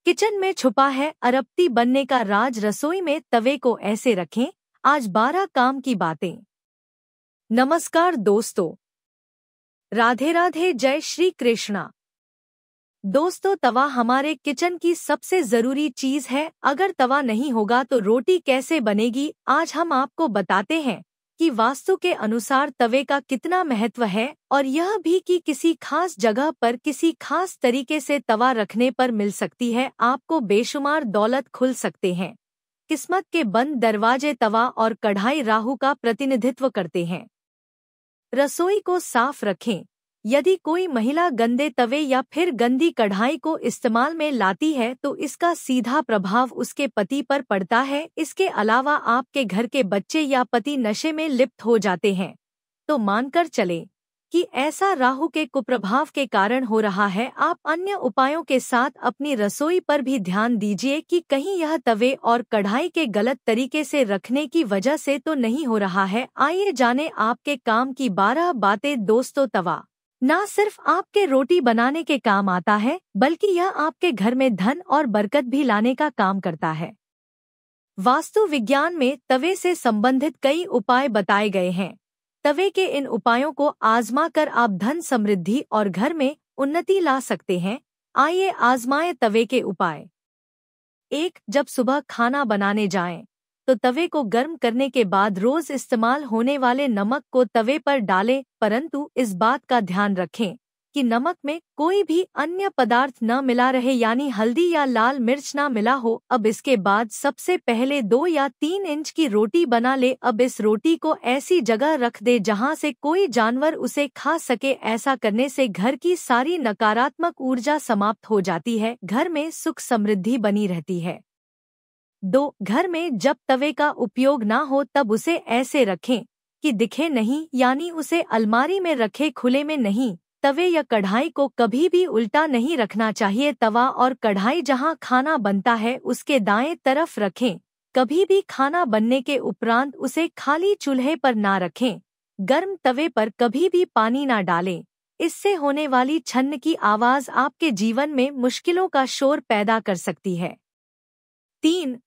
Kitchen में छुपा है अरबती बनने का राज। रसोई में तवे को ऐसे रखें। आज 12 काम की बातें। नमस्कार दोस्तों, राधे राधे, जय श्री कृष्णा। दोस्तों, तवा हमारे किचन की सबसे जरूरी चीज है। अगर तवा नहीं होगा तो रोटी कैसे बनेगी। आज हम आपको बताते हैं कि वास्तु के अनुसार तवे का कितना महत्व है, और यह भी कि किसी खास जगह पर किसी खास तरीके से तवा रखने पर मिल सकती है आपको बेशुमार दौलत खुल सकते हैं। किस्मत के बंद दरवाजे। तवा और कढ़ाई राहु का प्रतिनिधित्व करते हैं। रसोई को साफ रखें। यदि कोई महिला गंदे तवे या फिर गंदी कढ़ाई को इस्तेमाल में लाती है तो इसका सीधा प्रभाव उसके पति पर पड़ता है। इसके अलावा आपके घर के बच्चे या पति नशे में लिप्त हो जाते हैं तो मानकर चलें कि ऐसा राहु के कुप्रभाव के कारण हो रहा है। आप अन्य उपायों के साथ अपनी रसोई पर भी ध्यान दीजिए कि कहीं यह तवे और कढ़ाई के गलत तरीके से रखने की वजह से तो नहीं हो रहा है। आइए जाने आपके काम की 12 बातें। दोस्तों, तवा ना सिर्फ आपके रोटी बनाने के काम आता है, बल्कि यह आपके घर में धन और बरकत भी लाने का काम करता है। वास्तु विज्ञान में तवे से संबंधित कई उपाय बताए गए हैं। तवे के इन उपायों को आजमा कर आप धन, समृद्धि और घर में उन्नति ला सकते हैं। आइए आजमाएं तवे के उपाय। 1. जब सुबह खाना बनाने जाएं, तो तवे को गर्म करने के बाद रोज इस्तेमाल होने वाले नमक को तवे पर डालें, परंतु इस बात का ध्यान रखें कि नमक में कोई भी अन्य पदार्थ न मिला रहे, यानी हल्दी या लाल मिर्च न मिला हो। अब इसके बाद सबसे पहले 2 या 3 इंच की रोटी बना ले। अब इस रोटी को ऐसी जगह रख दे जहां से कोई जानवर उसे खा सके। ऐसा करने से घर की सारी नकारात्मक ऊर्जा समाप्त हो जाती है, घर में सुख समृद्धि बनी रहती है। 2. घर में जब तवे का उपयोग ना हो तब उसे ऐसे रखें कि दिखे नहीं, यानी उसे अलमारी में रखे, खुले में नहीं। तवे या कढ़ाई को कभी भी उल्टा नहीं रखना चाहिए। तवा और कढ़ाई जहां खाना बनता है उसके दाएं तरफ रखें। कभी भी खाना बनने के उपरांत उसे खाली चूल्हे पर ना रखें। गर्म तवे पर कभी भी पानी ना डालें, इससे होने वाली छन्न की आवाज आपके जीवन में मुश्किलों का शोर पैदा कर सकती है। 3.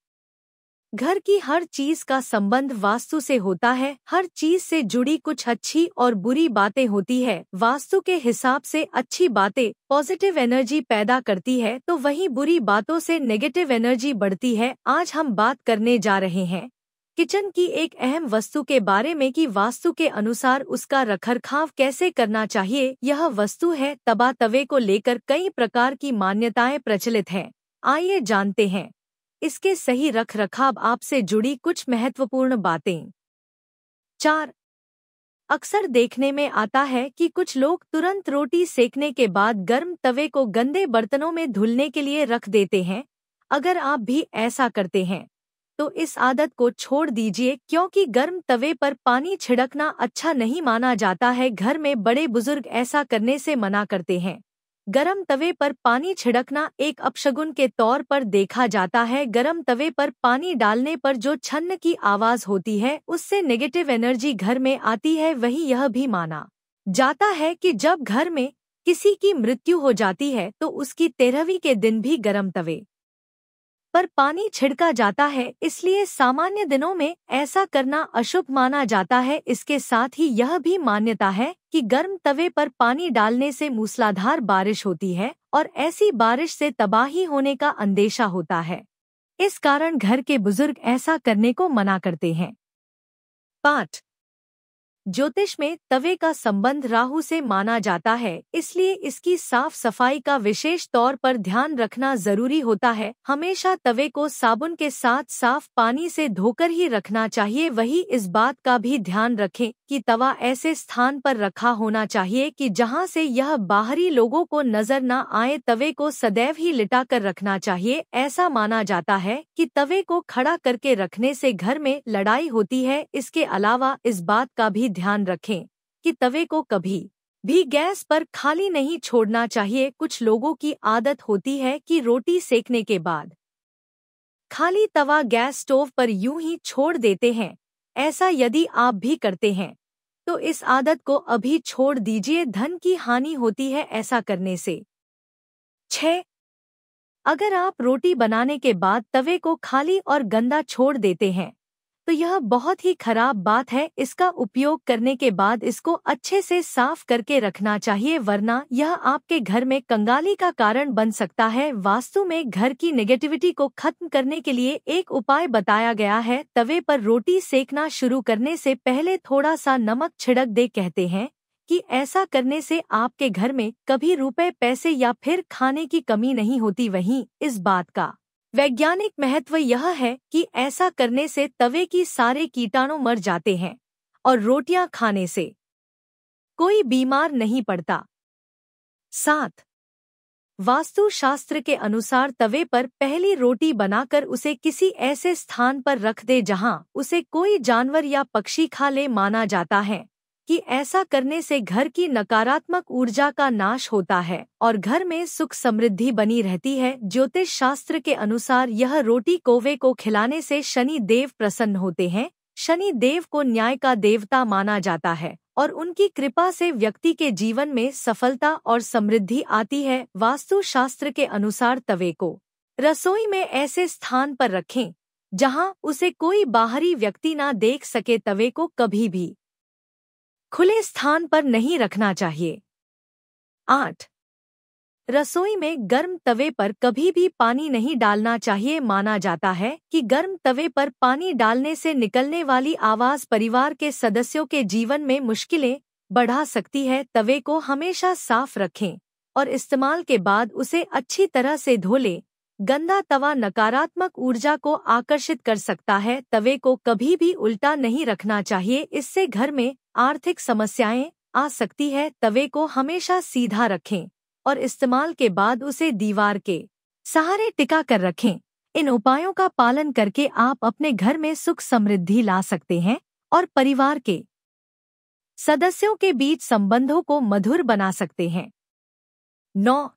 घर की हर चीज का संबंध वास्तु से होता है। हर चीज से जुड़ी कुछ अच्छी और बुरी बातें होती है। वास्तु के हिसाब से अच्छी बातें पॉजिटिव एनर्जी पैदा करती है, तो वहीं बुरी बातों से नेगेटिव एनर्जी बढ़ती है। आज हम बात करने जा रहे हैं किचन की एक अहम वस्तु के बारे में कि वास्तु के अनुसार उसका रखरखाव कैसे करना चाहिए। यह वस्तु है तवा। तवे को लेकर कई प्रकार की मान्यताएं प्रचलित हैं। आइए जानते हैं इसके सही रखरखाव आपसे जुड़ी कुछ महत्वपूर्ण बातें। 4. अक्सर देखने में आता है कि कुछ लोग तुरंत रोटी सेकने के बाद गर्म तवे को गंदे बर्तनों में धुलने के लिए रख देते हैं। अगर आप भी ऐसा करते हैं तो इस आदत को छोड़ दीजिए, क्योंकि गर्म तवे पर पानी छिड़कना अच्छा नहीं माना जाता है। घर में बड़े बुजुर्ग ऐसा करने से मना करते हैं। गरम तवे पर पानी छिड़कना एक अपशगुन के तौर पर देखा जाता है। गरम तवे पर पानी डालने पर जो छन्न की आवाज होती है उससे नेगेटिव एनर्जी घर में आती है। वहीं यह भी माना जाता है कि जब घर में किसी की मृत्यु हो जाती है तो उसकी 13वीं के दिन भी गरम तवे पर पानी छिड़का जाता है, इसलिए सामान्य दिनों में ऐसा करना अशुभ माना जाता है। इसके साथ ही यह भी मान्यता है कि गर्म तवे पर पानी डालने से मूसलाधार बारिश होती है और ऐसी बारिश से तबाही होने का अंदेशा होता है। इस कारण घर के बुजुर्ग ऐसा करने को मना करते हैं। 5. ज्योतिष में तवे का संबंध राहु से माना जाता है, इसलिए इसकी साफ सफाई का विशेष तौर पर ध्यान रखना जरूरी होता है। हमेशा तवे को साबुन के साथ साफ पानी से धोकर ही रखना चाहिए। वही इस बात का भी ध्यान रखें कि तवा ऐसे स्थान पर रखा होना चाहिए कि जहां से यह बाहरी लोगों को नजर न आए। तवे को सदैव ही लिटा कर रखना चाहिए। ऐसा माना जाता है कि तवे को खड़ा करके रखने से घर में लड़ाई होती है। इसके अलावा इस बात का भी ध्यान रखें कि तवे को कभी भी गैस पर खाली नहीं छोड़ना चाहिए। कुछ लोगों की आदत होती है कि रोटी सेकने के बाद खाली तवा गैस स्टोव पर यूं ही छोड़ देते हैं। ऐसा यदि आप भी करते हैं तो इस आदत को अभी छोड़ दीजिए, धन की हानि होती है ऐसा करने से। 6. अगर आप रोटी बनाने के बाद तवे को खाली और गंदा छोड़ देते हैं तो यह बहुत ही खराब बात है। इसका उपयोग करने के बाद इसको अच्छे से साफ करके रखना चाहिए, वरना यह आपके घर में कंगाली का कारण बन सकता है। वास्तु में घर की नेगेटिविटी को खत्म करने के लिए एक उपाय बताया गया है। तवे पर रोटी सेकना शुरू करने से पहले थोड़ा सा नमक छिड़क दे। कहते हैं कि ऐसा करने से आपके घर में कभी रुपए पैसे या फिर खाने की कमी नहीं होती। वहीं इस बात का वैज्ञानिक महत्व यह है कि ऐसा करने से तवे की सारे कीटाणु मर जाते हैं और रोटियां खाने से कोई बीमार नहीं पड़ता। 7. वास्तु शास्त्र के अनुसार तवे पर पहली रोटी बनाकर उसे किसी ऐसे स्थान पर रख दे जहां उसे कोई जानवर या पक्षी खा ले। माना जाता है कि ऐसा करने से घर की नकारात्मक ऊर्जा का नाश होता है और घर में सुख समृद्धि बनी रहती है। ज्योतिष शास्त्र के अनुसार यह रोटी कौवे को खिलाने से शनि देव प्रसन्न होते हैं। शनि देव को न्याय का देवता माना जाता है और उनकी कृपा से व्यक्ति के जीवन में सफलता और समृद्धि आती है। वास्तु शास्त्र के अनुसार तवे को रसोई में ऐसे स्थान पर रखें जहां उसे कोई बाहरी व्यक्ति ना देख सके। तवे को कभी भी खुले स्थान पर नहीं रखना चाहिए। 8. रसोई में गर्म तवे पर कभी भी पानी नहीं डालना चाहिए। माना जाता है कि गर्म तवे पर पानी डालने से निकलने वाली आवाज परिवार के सदस्यों के जीवन में मुश्किलें बढ़ा सकती है। तवे को हमेशा साफ रखें और इस्तेमाल के बाद उसे अच्छी तरह से धो लें। गंदा तवा नकारात्मक ऊर्जा को आकर्षित कर सकता है। तवे को कभी भी उल्टा नहीं रखना चाहिए, इससे घर में आर्थिक समस्याएं आ सकती है। तवे को हमेशा सीधा रखें और इस्तेमाल के बाद उसे दीवार के सहारे टिका कर रखें। इन उपायों का पालन करके आप अपने घर में सुख समृद्धि ला सकते हैं और परिवार के सदस्यों के बीच संबंधों को मधुर बना सकते हैं। 9.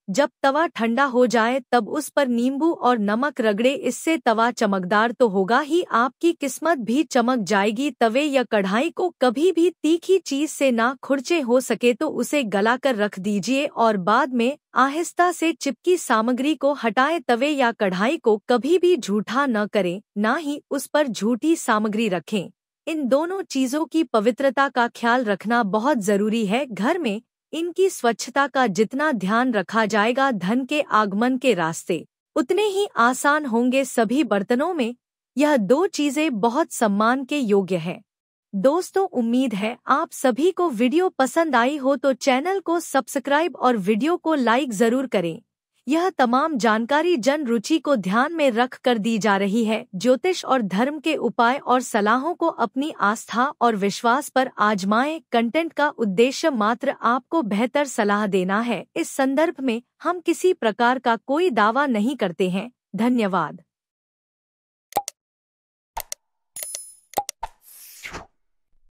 जब तवा ठंडा हो जाए तब उस पर नींबू और नमक रगड़े, इससे तवा चमकदार तो होगा ही, आपकी किस्मत भी चमक जाएगी। तवे या कढ़ाई को कभी भी तीखी चीज से ना खुरचे, हो सके तो उसे गलाकर रख दीजिए और बाद में आहिस्ता से चिपकी सामग्री को हटाएं। तवे या कढ़ाई को कभी भी झूठा न करें, ना ही उस पर झूठी सामग्री रखें। इन दोनों चीजों की पवित्रता का ख्याल रखना बहुत जरूरी है। घर में इनकी स्वच्छता का जितना ध्यान रखा जाएगा, धन के आगमन के रास्ते उतने ही आसान होंगे। सभी बर्तनों में यह 2 चीजें बहुत सम्मान के योग्य है। दोस्तों, उम्मीद है आप सभी को वीडियो पसंद आई हो तो चैनल को सब्सक्राइब और वीडियो को लाइक जरूर करें। यह तमाम जानकारी जन रुचि को ध्यान में रख कर दी जा रही है। ज्योतिष और धर्म के उपाय और सलाहों को अपनी आस्था और विश्वास पर आजमाएं। कंटेंट का उद्देश्य मात्र आपको बेहतर सलाह देना है। इस संदर्भ में हम किसी प्रकार का कोई दावा नहीं करते हैं। धन्यवाद।